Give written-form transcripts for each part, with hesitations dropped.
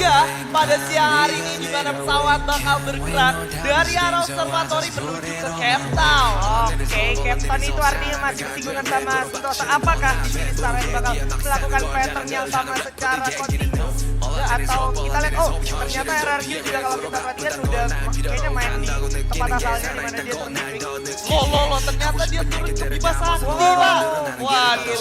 ketiga pada siang hari ini di mana pesawat bakal bergerak dari arah observatory menuju ke Cape Town. Oke, Cape Town itu artinya masih bersinggungan sama Sentosa. Apakah di sini Starline bakal melakukan pattern yang sama secara kontinu? Atau kita lihat, oh ternyata RRQ juga kalau kita perhatikan udah kayaknya main di tempat asalnya di mana dia tertitik. Loh, ternyata dia turun ke Bima Sakti, Pak. Waduh.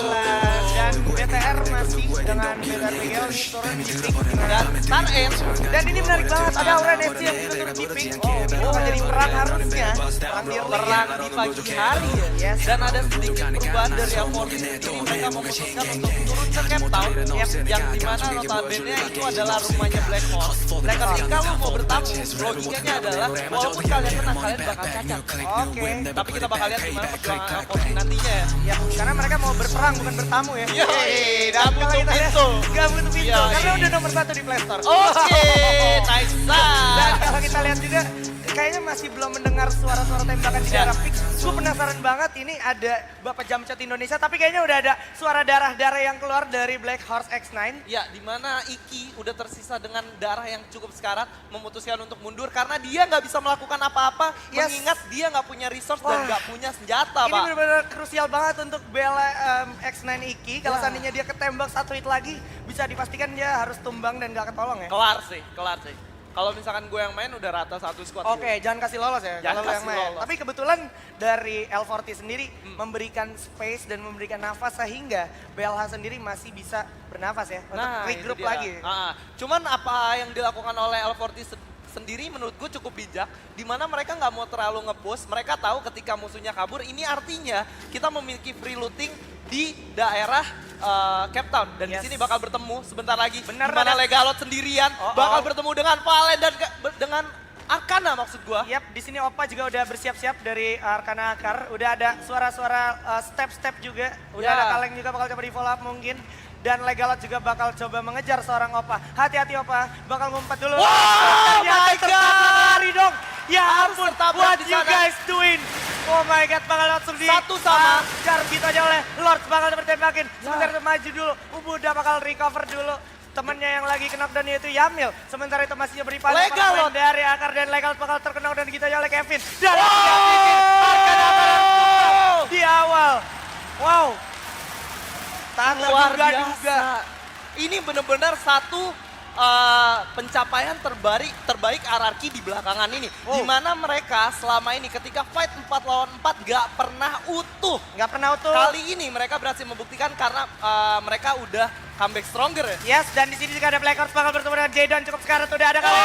Dan BTR masih dengan BTR PGL ini turun di pick. Dan Star Edge. Dan ini menarik banget, ada Aura Nessie yang juga turun di pick. Itu akan jadi perang harusnya. Perang di pagi hari ya. Yes. Dan ada sedikit perubahan dari Aporti sendiri. Mereka memutuskan untuk turun ke Cape Town. Yang dimana notabene itu adalah rumahnya Black Horse. Dan ketika lo mau bertamu, logikanya adalah walaupun kalian menang, kalian bakal cacat. Oke. Tapi kita bakal lihat gimana perjuangan Aporti nantinya ya. Ya, karena mereka mau berperang bukan bertamu ya. Dan butuh pintu. Gak butuh pintu, Yoi. karena udah nomor 1 di Play Store. Oke, nice Dan shot. kalau kita lihat juga, kayaknya masih belum mendengar suara-suara tembakan di daerah fix. Gue penasaran banget, ini ada Bapak Jamchat Indonesia, tapi kayaknya udah ada suara darah-darah yang keluar dari Black Horse X9. Ya, di mana Iki udah tersisa dengan darah yang cukup sekarat, memutuskan untuk mundur karena dia nggak bisa melakukan apa-apa, Yes. mengingat dia nggak punya resource dan Wah. nggak punya senjata, Ini Pak. benar-benar krusial banget untuk bela X9 Iki. Kalau Ya. seandainya dia ketembak 1 hit lagi, bisa dipastikan dia harus tumbang dan gak ketolong ya. Kelar sih. Kalau misalkan gue yang main udah rata satu squad. Oke, jangan kasih lolos ya Jangan kalau lo yang kasih main. lolos. Tapi kebetulan dari L40 sendiri memberikan space dan memberikan nafas sehingga BLH sendiri masih bisa bernafas ya untuk regroup itu dia. lagi. Cuman apa yang dilakukan oleh L40 sendiri menurut gue cukup bijak, di mana mereka nggak mau terlalu nge-push. Mereka tahu ketika musuhnya kabur, ini artinya kita memiliki free looting di daerah Cape Town. Dan Yes. di sini bakal bertemu sebentar lagi. Bener, Di mana ada- Legalot sendirian bakal bertemu dengan Valen dan dengan Arkana maksud gue. Yap, di sini Opa juga udah bersiap-siap dari Arkana Akar. Udah ada suara-suara step-step juga. Udah Ya. ada Kaleng juga bakal coba di follow up mungkin. Dan Legalot juga bakal coba mengejar seorang Opa. Hati-hati Opa, bakal ngumpet dulu. Wow, Ternyata my tertabrak God. lari dong. Ya Harus ampun, tertabrak what di you sana. guys doing? Oh my God, bakal langsung di Satu sama. jar gitu aja oleh Lords, bakal tembakin. Sebentar itu maju dulu, udah bakal recover dulu. Temennya yang lagi knockdown yaitu Yamil. Sementara itu masih beri panas Legalot. dari Akar dan Legalot bakal terknockdown gitu aja oleh Kevin. Dan di awal. Wow. Tak Luar terduga-duga. biasa. Ini benar-benar satu pencapaian terbaik RRQ di belakangan ini. Oh. Di mana mereka selama ini ketika fight 4 lawan 4 gak pernah utuh. Nggak pernah utuh. Kali ini mereka berhasil membuktikan karena mereka udah comeback stronger ya. Yes, dan di sini juga ada Black Horse bakal bertemu dengan Jadon. Cukup sekarang udah ada kali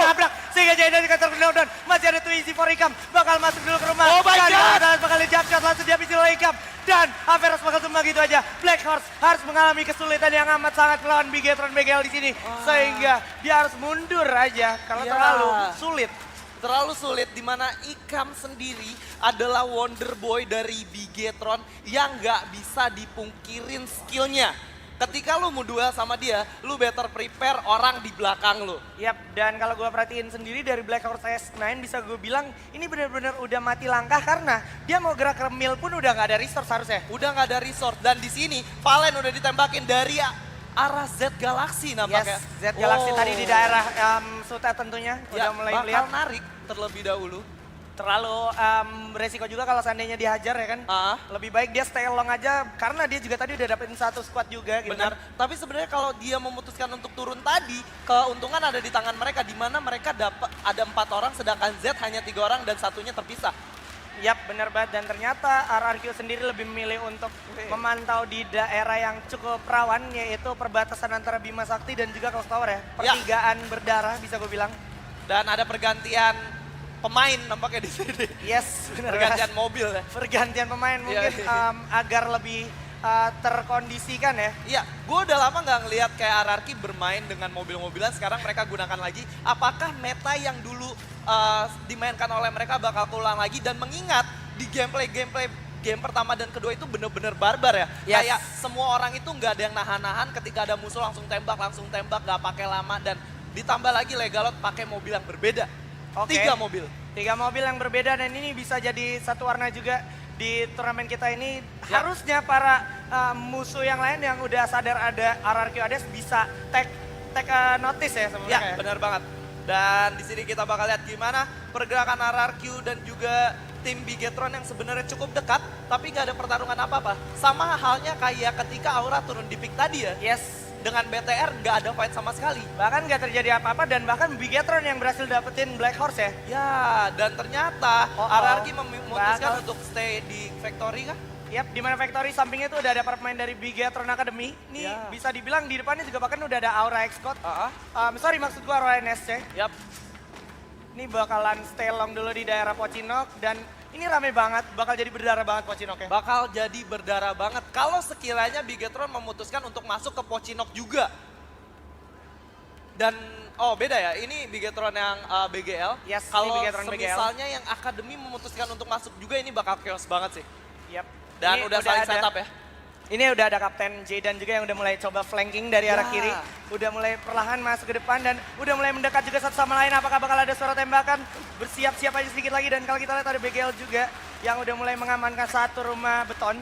tabrak sehingga Jadon juga terknockdown. Masih ada Twizy for Ikam, bakal masuk dulu ke rumah. Oh my God. Bakal dijump shot langsung dihabisi oleh Ikam. Dan Averus bakal tumbang gitu aja. Black Horse harus mengalami kesulitan yang amat sangat melawan Bigetron BGL di sini. Sehingga dia harus mundur aja karena Ya. terlalu sulit. Terlalu sulit di mana Ikam sendiri adalah Wonder Boy dari Bigetron yang gak bisa dipungkirin skillnya. Ketika lu mau duel sama dia, lu better prepare orang di belakang lu. Yap, dan kalau gue perhatiin sendiri dari Black Horse S9 bisa gue bilang ini benar-benar udah mati langkah karena dia mau gerak ke mill pun udah nggak ada resource harusnya. Udah nggak ada resource dan di sini Valen udah ditembakin dari arah Z Galaxy nampaknya. Yes, Z Galaxy tadi di daerah Sutet tentunya Ya, udah mulai bakal melihat. narik terlebih dahulu. Terlalu resiko juga kalau seandainya dihajar ya kan. Lebih baik dia stay along aja karena dia juga tadi udah dapetin satu squad juga gitu. Benar. kan. Tapi sebenarnya kalau dia memutuskan untuk turun tadi, keuntungan ada di tangan mereka di mana mereka dapat ada 4 orang sedangkan Z hanya 3 orang dan satunya terpisah. Yap, benar banget. Dan ternyata RRQ sendiri lebih memilih untuk memantau di daerah yang cukup rawan yaitu perbatasan antara Bima Sakti dan juga Clock Tower ya. Pertigaan berdarah bisa gue bilang. Dan ada pergantian pemain nampaknya di sini. Yes, benar. Pergantian mobil ya. Pergantian pemain mungkin iya. agar lebih terkondisikan ya. Iya, gue udah lama nggak ngelihat kayak RRQ bermain dengan mobil-mobilan, sekarang mereka gunakan lagi. Apakah meta yang dulu dimainkan oleh mereka bakal keulang lagi dan mengingat di gameplay game pertama dan kedua itu bener-bener barbar ya. Yes. Kayak semua orang itu nggak ada yang nahan-nahan ketika ada musuh langsung tembak, nggak pakai lama dan ditambah lagi Legalot pakai mobil yang berbeda. Oke. 3 mobil. 3 mobil yang berbeda dan ini bisa jadi satu warna juga di turnamen kita ini. Harusnya para musuh yang lain yang udah sadar ada RRQ Ades bisa tag take a notice ya sama Ya, mereka ya. benar banget. Dan di sini kita bakal lihat gimana pergerakan RRQ dan juga tim Bigetron yang sebenarnya cukup dekat, tapi nggak ada pertarungan apa-apa. Sama halnya kayak ketika Aura turun di pick tadi ya. Yes. Dengan BTR nggak ada fight sama sekali. Bahkan nggak terjadi apa-apa dan bahkan Bigetron yang berhasil dapetin Black Horse ya. Ya, dan ternyata Oh, RRQ memutuskan bakal- untuk stay di Factory kah? Yap, di mana Factory sampingnya itu udah ada para pemain dari Bigetron Academy. Ini Ya. bisa dibilang di depannya juga bahkan udah ada Aura Xcode. Ah, Sorry maksud gua Aura NSC. yap. Ini bakalan stay long dulu di daerah Pocinok dan ini rame banget, bakal jadi berdarah banget Pocinok ya. Bakal jadi berdarah banget kalau sekiranya Bigetron memutuskan untuk masuk ke Pocinok juga. Dan oh beda ya, ini Bigetron yang BGL. Yes, ini Kalau Bigetron BGL. misalnya yang Akademi memutuskan untuk masuk juga ini bakal chaos banget sih. Yap. Dan Ini udah saling ada- setup ya. Ini udah ada Kapten Jaydan juga yang udah mulai coba flanking dari arah Ya. kiri. Udah mulai perlahan masuk ke depan dan udah mulai mendekat juga satu sama lain. Apakah bakal ada suara tembakan? Bersiap-siap aja sedikit lagi dan kalau kita lihat ada BGL juga yang udah mulai mengamankan satu rumah beton.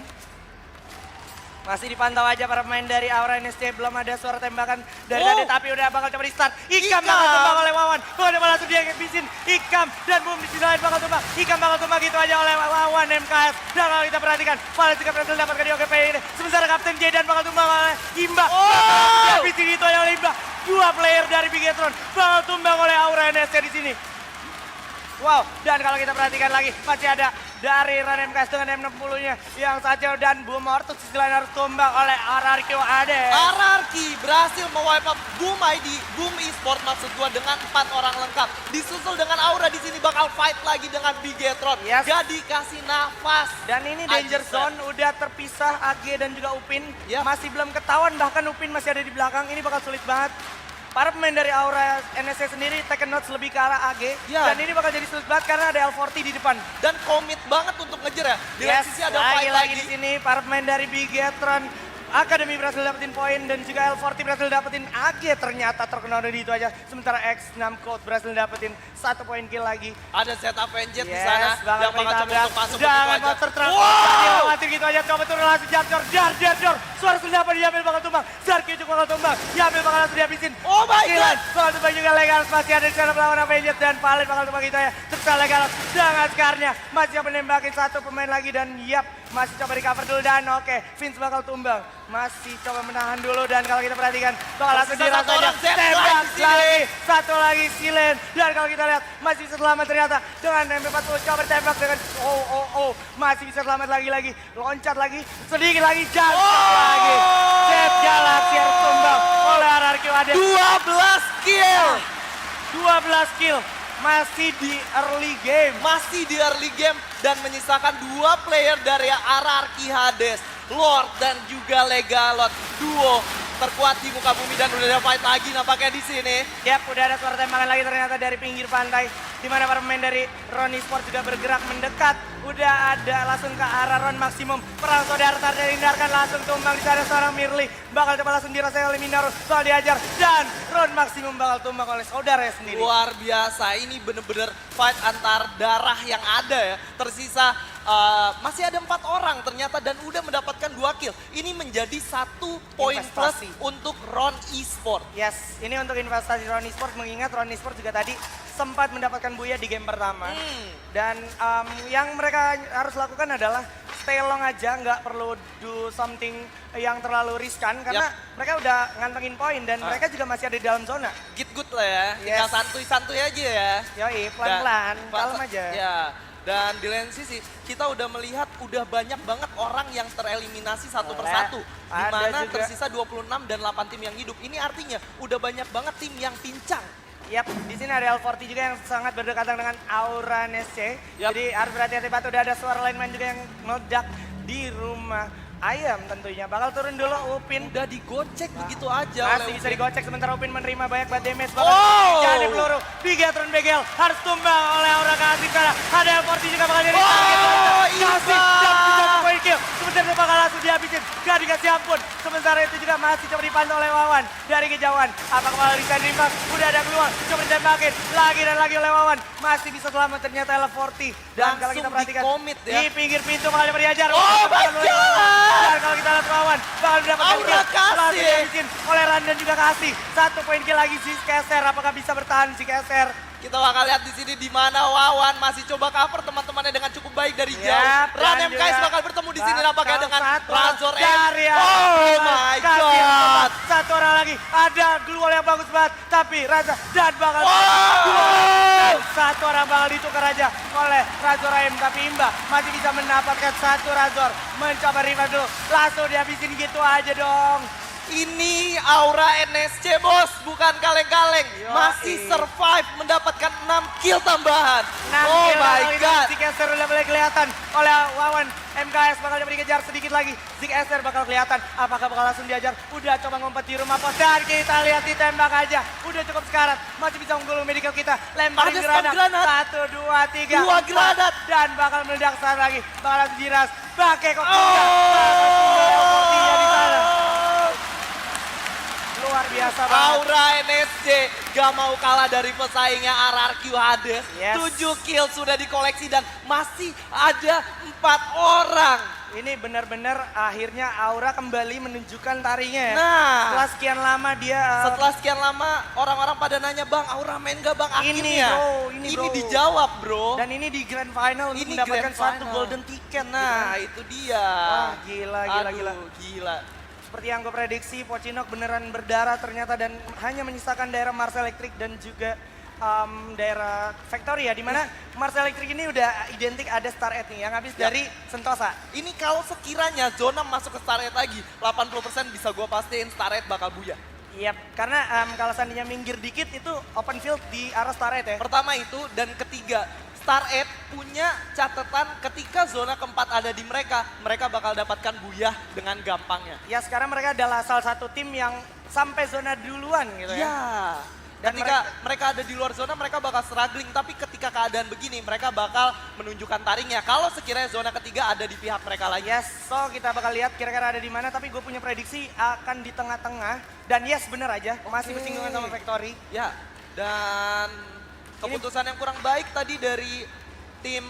Masih dipantau aja para pemain dari Aura NSC, belum ada suara tembakan dari tadi tapi udah bakal coba di start. Ikam bakal tumbang oleh Wawan, bakal coba langsung dia ngebisin Ikam dan boom di sisi lain bakal tumbang. Ikam bakal tumbang gitu aja oleh Wawan MKS. Dan kalau kita perhatikan, Valen juga berhasil dapatkan di OKP ini. Sementara Kapten Jaydan bakal tumbang oleh Imba. Dihabisin itu aja oleh Imba. Dua player dari Bigetron bakal tumbang oleh Aura NSC di sini. Wow, dan kalau kita perhatikan lagi masih ada dari Ran MKS dengan M60-nya yang saja dan Boom Ortus sisi lain harus tumbang oleh RRQ AD. RRQ berhasil mewipe up Boom ID, Boom Esport maksud gua dengan 4 orang lengkap. Disusul dengan Aura di sini bakal fight lagi dengan Bigetron. Yes. Gak dikasih nafas. Dan ini Danger Ajis, Zone udah terpisah AG dan juga Upin. Yap. Masih belum ketahuan bahkan Upin masih ada di belakang. Ini bakal sulit banget. Para pemain dari Aura NSC sendiri taken notes lebih ke arah AG. Ya. Dan ini bakal jadi sulit banget karena ada L40 di depan. Dan komit banget untuk ngejar ya. Di lain sisi ada fight lagi di sini para pemain dari Bigetron Academy berhasil dapetin poin dan juga L40 berhasil dapetin AG ternyata terkenal dari itu aja. Sementara X6 Code berhasil dapetin 1 poin kill lagi. Ada setup Venjet di Yes, sana bakal yang bakal coba ditabrak. untuk masuk Jangan begitu aja. monster truck. Wow! Khawatir gitu aja. Coba turun langsung Jarjor. Jarjor. Suara sudah dapat diambil bakal tumbang. Zarki juga bakal tumbang. Diambil bakal langsung dihabisin. Oh my Kilan. God! Bakal tumbang juga Legalos. Masih ada di sana melawan Venjet dan Valen bakal tumbang gitu ya. Terus Legalos dengan Skarnya. Masih coba nembakin satu pemain lagi dan yap. Masih coba di cover dulu dan oke. Vince bakal tumbang. Masih coba menahan dulu dan kalau kita perhatikan bakal langsung Tersisa dirasa satu aja. orang, Zed Tembak lagi. lagi. Satu lagi Silen. Dan kalau kita lihat masih bisa selamat ternyata dengan MP40 coba tembak dengan masih bisa selamat lagi loncat lagi sedikit lagi jatuh lagi. Zed Galaxy harus tumbang oleh RRQ AD. 12 kill! 12 kill masih di early game. Masih di early game dan menyisakan 2 player dari RRQ Hades. Lord dan juga Legalot. Duo terkuat di muka bumi dan udah ada fight lagi nampaknya di sini. Yap, udah ada suara tembakan lagi ternyata dari pinggir pantai. Di mana para pemain dari Ron Esport juga bergerak mendekat. Udah ada langsung ke arah Ron Maximum. Perang saudara terjadi hindarkan langsung tumbang di sana seorang Mirli. Bakal coba langsung dirasain oleh Minaru. Bakal diajar dan Ron Maximum bakal tumbang oleh saudaranya sendiri. Luar biasa, ini bener-bener fight antar darah yang ada ya. Tersisa masih ada 4 orang ternyata dan udah mendapatkan 2 kill. Ini menjadi 1 poin plus Investasi. untuk Ron Esport. Yes, ini untuk investasi Ron Esport mengingat Ron Esport juga tadi sempat mendapatkan buya di game pertama. Dan yang mereka harus lakukan adalah stay long aja, nggak perlu do something yang terlalu riskan karena mereka udah ngantengin poin dan mereka juga masih ada di dalam zona. Get good lah ya, tinggal Yes. santuy-santuy aja ya. Yoi, pelan-pelan, Dan- kalem aja. Ya, dan di lain sisi kita udah melihat udah banyak banget orang yang tereliminasi satu Boleh. persatu. Di Ada mana juga. tersisa 26 dan 8 tim yang hidup. Ini artinya udah banyak banget tim yang pincang. Yap, di sini ada L40 juga yang sangat berdekatan dengan Aura NSC. Yap. Jadi harus berhati-hati banget, udah ada suara lineman juga yang meledak di rumah ayam tentunya. Bakal turun dulu Upin. Udah digocek begitu aja Masih oleh bisa Upin. digocek sementara Upin menerima banyak banget damage. Oh! Jadi peluru. Bigetron BGL harus tumbang oleh Aura Kasih. Ada L40 juga bakal jadi Oh, target. Ivan! Kasih dapat 1 poin mencari kill. Sementara itu bakal langsung dihabisin. Gak dikasih ampun. Sementara itu juga masih coba dipantau oleh Wawan dari kejauhan. Apakah bakal desain rimbang? Udah ada keluar. Coba ditembakin. Lagi dan lagi oleh Wawan. Masih bisa selamat ternyata L40. Dan kalau kita perhatikan di-commit ya. di pinggir pintu bakal dapat diajar. Oh my God. Dan kalau kita lihat Wawan bakal mendapatkan Aura kill. kasih. Langsung dihabisin oleh Ran dan juga kasih. 1 poin kill lagi si Keser. Apakah bisa bertahan si Keser? Kita bakal lihat di sini di mana Wawan masih coba cover teman-temannya dengan cukup baik dari jauh. Yap, Ran dan MKS juga bakal bertemu di sini nampaknya bakal dengan satu Razor M. dari Oh my kasih yang God. tepat. Satu orang lagi. Ada glual yang bagus banget. Tapi Raza dan bakal Wow. dan satu orang bakal ditukar aja oleh Razor M. Tapi Imba masih bisa mendapatkan satu Razor. Mencoba revive dulu. Langsung dihabisin gitu aja dong. Ini Aura NSC bos, bukan kaleng-kaleng. Yoi. Masih survive mendapatkan 6 kill tambahan. 6 Oh kill my kali ini. God. Zik Eser udah mulai kelihatan oleh Wawan. MKS bakal dapat dikejar sedikit lagi. Zik Eser bakal kelihatan. Apakah bakal langsung diajar? Udah coba ngumpet di rumah pos. Dan kita lihat ditembak aja. Udah cukup sekarat. Masih bisa unggul medical kita. Lemparin Ada stun granat. 1, 2, 3. 2 granat. Dan bakal meledak saat lagi. Bakal langsung diras. Pakai kok Oh. di sana. Luar biasa banget. Aura NSC gak mau kalah dari pesaingnya RRQ Hades. Yes. 7 kill sudah dikoleksi dan masih ada 4 orang. Ini benar-benar akhirnya Aura kembali menunjukkan taringnya ya. Nah, Setelah sekian lama dia setelah sekian lama orang-orang pada nanya, Bang Aura main gak Bang? Ini, Akhirnya bro, ini, bro. dijawab bro. dan ini di grand final untuk ini mendapatkan grand satu final. golden ticket. Nah, itu dia. Wah, gila. Aduh, gila. Seperti yang gue prediksi, Pochinok beneran berdarah ternyata dan hanya menyisakan daerah Mars Electric dan juga daerah Factory ya, dimana Mars Electric ini udah identik ada Star Edge nih yang habis Ya. dari Sentosa. Ini kalau sekiranya zona masuk ke Starlight lagi, 80% bisa gue pastiin Starlight bakal buyah. Iya, karena kalau seandainya minggir dikit itu open field di arah Star Edge ya. Pertama itu, dan ketiga, Star Edge punya catatan ketika zona keempat ada di mereka, mereka bakal dapatkan buyah dengan gampangnya. Ya sekarang mereka adalah salah satu tim yang sampai zona duluan gitu ya. Iya. Dan Ketika mereka ada di luar zona, mereka bakal struggling. Tapi ketika keadaan begini, mereka bakal menunjukkan taringnya. Kalau sekiranya zona ketiga ada di pihak mereka lagi. Yes, so kita bakal lihat kira-kira ada di mana. Tapi gue punya prediksi akan di tengah-tengah. Dan yes, bener aja, masih bersinggungan sama Factory. Ya, dan keputusan yang kurang baik tadi dari tim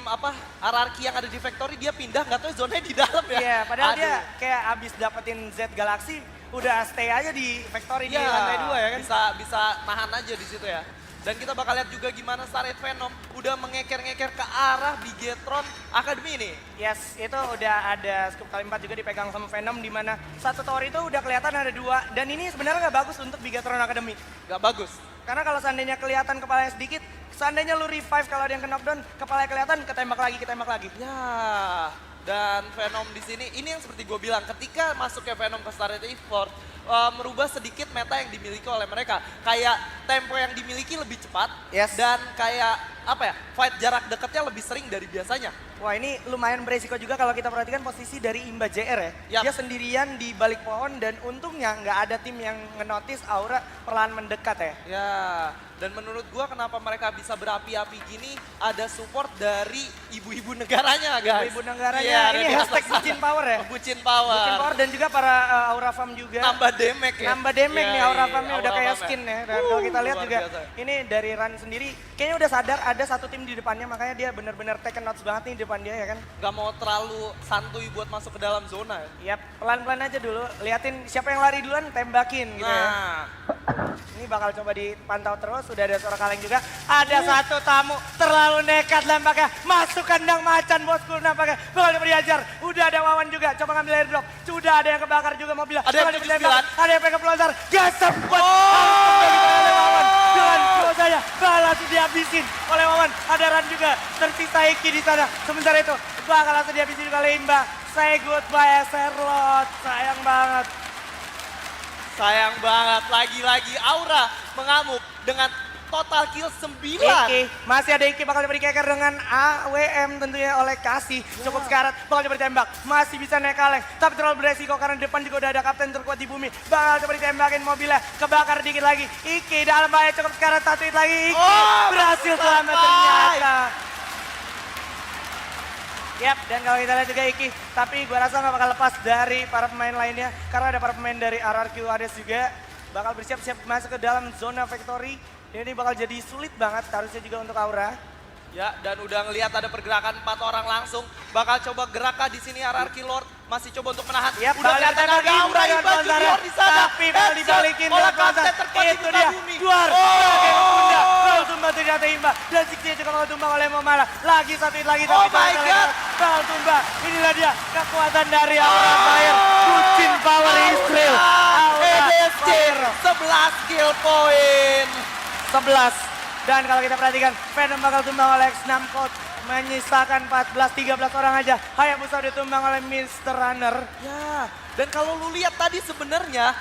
RRQ yang ada di Factory, dia pindah nggak tahu zonanya di dalam ya. Iya, padahal Aduh. dia kayak abis dapetin Z Galaxy, udah stay aja di Factory di Ya, lantai 2 ya kan. Bisa nahan aja di situ ya. Dan kita bakal lihat juga gimana Starlight Venom udah mengeker-ngeker ke arah Bigetron Academy nih. Yes, itu udah ada scoop kali 4 juga dipegang sama Venom, di mana satu tower itu udah kelihatan ada 2. Dan ini sebenarnya nggak bagus untuk Bigetron Academy. Gak bagus. Karena kalau seandainya kelihatan kepalanya sedikit, seandainya lu revive kalau ada yang kena knockdown, kepalanya kelihatan, ketembak lagi. Ya, dan Venom di sini, ini yang seperti gue bilang, ketika masuknya Venom ke Starlight Esports, merubah sedikit meta yang dimiliki oleh mereka. Kayak tempo yang dimiliki lebih cepat, Yes. dan kayak fight jarak dekatnya lebih sering dari biasanya. Wah, ini lumayan beresiko juga kalau kita perhatikan posisi dari Imba JR ya. Yap. Dia sendirian di balik pohon dan untungnya nggak ada tim yang ngenotis Aura perlahan mendekat ya. Ya, dan menurut gua kenapa mereka bisa berapi-api gini, ada support dari ibu-ibu negaranya guys. Ibu negaranya, Iya, ini dari hashtag atas bucin sana. power ya. Bucin power. Bucin power dan juga para Aura Farm juga. Nambah damage ya. Nambah damage Iya, nih Aura iya, Farmnya udah Aura kayak Farm-nya. skin ya. Dan kalau kita lihat Luar juga biasa. ini dari Ran sendiri kayaknya udah sadar ada satu tim di depannya, makanya dia benar-benar take notes banget nih di depan dia ya kan. Gak mau terlalu santuy buat masuk ke dalam zona ya. Yap, pelan-pelan aja dulu. Liatin siapa yang lari duluan tembakin gitu ya. Nah, Ini bakal coba dipantau terus, sudah ada suara kaleng juga. Ada satu tamu, terlalu nekat nampaknya. Masuk kandang macan bosku nampaknya. Bakal dapat diajar, udah ada Wawan juga. Coba ngambil airdrop, sudah ada yang kebakar juga mobilnya. Ada yang Bakal 79. ditembak, ada yang pengen pelontar. Gak sempet. Oh! Dengan saya bakal langsung dihabisin oleh Wawan. Ada Ran juga, tersisa Iki di sana. Sementara itu bakal langsung dihabisin juga oleh Imba. Say goodbye Serlot, sayang banget. sayang banget. Lagi-lagi Aura mengamuk dengan total kill 9. Iki, masih ada Iki bakal diberi keker dengan AWM tentunya oleh Kasih. Cukup sekarat, bakal diberi tembak. Masih bisa naik kaleng, tapi terlalu beresiko karena di depan juga udah ada kapten terkuat di bumi. Bakal diberi tembakin mobilnya, kebakar dikit lagi. Iki dalam bahaya, cukup sekarat, satu hit lagi. Iki Oh, berhasil masih selamat selesai. ternyata. Yap, dan kalau kita lihat juga Iki, tapi gua rasa nggak bakal lepas dari para pemain lainnya karena ada para pemain dari RRQ Hades juga bakal bersiap-siap masuk ke dalam zona victory. Dan ini bakal jadi sulit banget harusnya juga untuk Aura. Ya, dan udah ngelihat ada pergerakan 4 orang langsung. Bakal coba gerakan di sini RRQ Lord. Masih coba untuk menahan. Yap, udah kelihatan ada Aura Imba Junior di sana. Tapi bakal dibalikin oleh dengan kapten Konser. terkuat Itu dia, Duar. Sebagai Bunda. Bakal tumbang ternyata Imba. Dan Ziggy juga bakal tumbang oleh Momala. Lagi satu hit lagi. Oh tapi my God. bakal tumbang. Inilah dia kekuatan dari Aura Fire. Bucin Power Israel. EDSC 11 kill point. 11. Dan kalau kita perhatikan, Venom bakal tumbang oleh X6 Code. Menyisakan 14-13 orang aja. Hayabusa ditumbang oleh Mr. Runner. Ya, dan kalau lu lihat tadi sebenarnya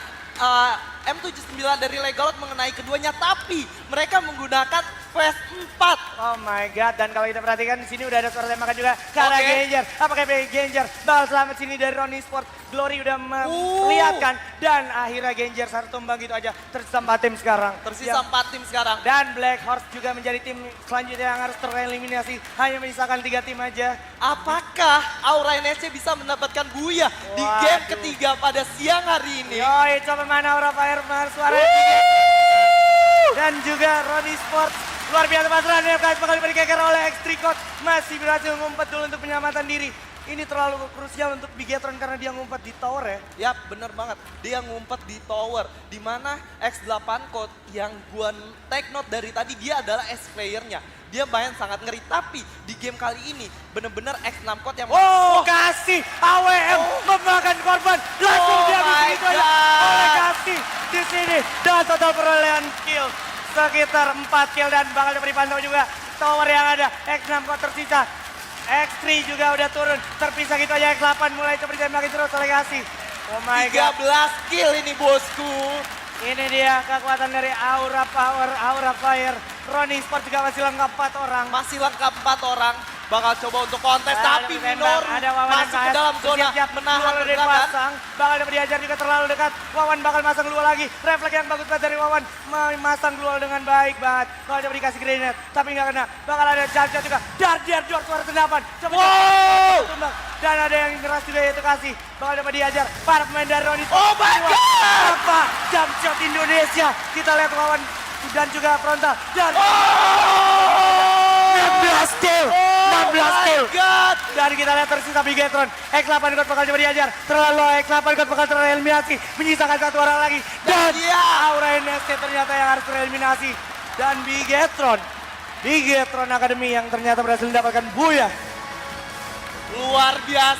M79 dari Legalot mengenai keduanya, tapi mereka menggunakan Phase 4. Oh my god, dan kalau kita perhatikan di sini udah ada suara tembakan juga ke arah Oke. Genjer. Apakah Genjer bakal selamat sini dari Ronnie Sport? Glory udah melihatkan dan akhirnya Genjer satu tumbang gitu aja. Tersisa 4 tim sekarang. Tersisa 4 tim sekarang. Dan Black Horse juga menjadi tim selanjutnya yang harus tereliminasi. Hanya menyisakan 3 tim aja. Apakah Aura NSC bisa mendapatkan buya di Waduh. game ketiga pada siang hari ini? Yoi, coba mana Aura Fire, mana suara dan juga Ronnie Sport. Luar biasa pasaran ya guys, bakal diberikan oleh X3 Code. Masih berhasil ngumpet dulu untuk penyelamatan diri. Ini terlalu krusial untuk Bigetron karena dia ngumpet di tower ya. Yap, bener banget. Dia ngumpet di tower. Dimana X8 Code yang gua take note dari tadi, dia adalah S-playernya. Dia main sangat ngeri. Tapi di game kali ini bener-bener X6 Code yang... Oh, kasih AWM memakan korban. Langsung Oh dia my begitu aja. God. Oleh kasih di sini. Dan total perolehan kill. Sekitar 4 kill dan bakal diberi pantau juga. Tower yang ada. X6 Code tersisa. X3 juga udah turun. Terpisah gitu aja. X8 mulai coba ditembakin terus oleh kasih. Oh my god. 13 kill ini bosku. Ini dia kekuatan dari Aura Power, Aura Fire. Ronnie Sport juga masih lengkap 4 orang. Masih lengkap 4 orang. Bakal coba untuk kontes, tapi Ada Minoru ada Wawan masuk MKS. ke dalam zona Siap-siap. menahan Luar dari pergerakan. pasang. Bakal dapat diajar juga terlalu dekat. Wawan bakal masang dua lagi. Refleks yang bagus banget dari Wawan. Memasang dua dengan baik banget. Kalau dapat dikasih grenade, tapi nggak kena. Bakal ada Jarja juga. Dardiar juara suara tendapan. Coba Wow! tumbang. Dan ada yang keras juga yaitu kasih. Bakal dapat diajar. Para pemain dari Ronnie. Oh my God! Apa? Jump shot Indonesia. Kita lihat Wawan dan juga frontal. Dan 16 kill. 16 kill. God! Dan kita lihat tersisa Bigetron. X8 God bakal coba diajar. Terlalu X8 God bakal tereliminasi. Menyisakan 1 orang lagi. Dan Iya. Aura NSC ternyata yang harus tereliminasi. Dan Bigetron. Bigetron Academy yang ternyata berhasil mendapatkan buya. Luar biasa.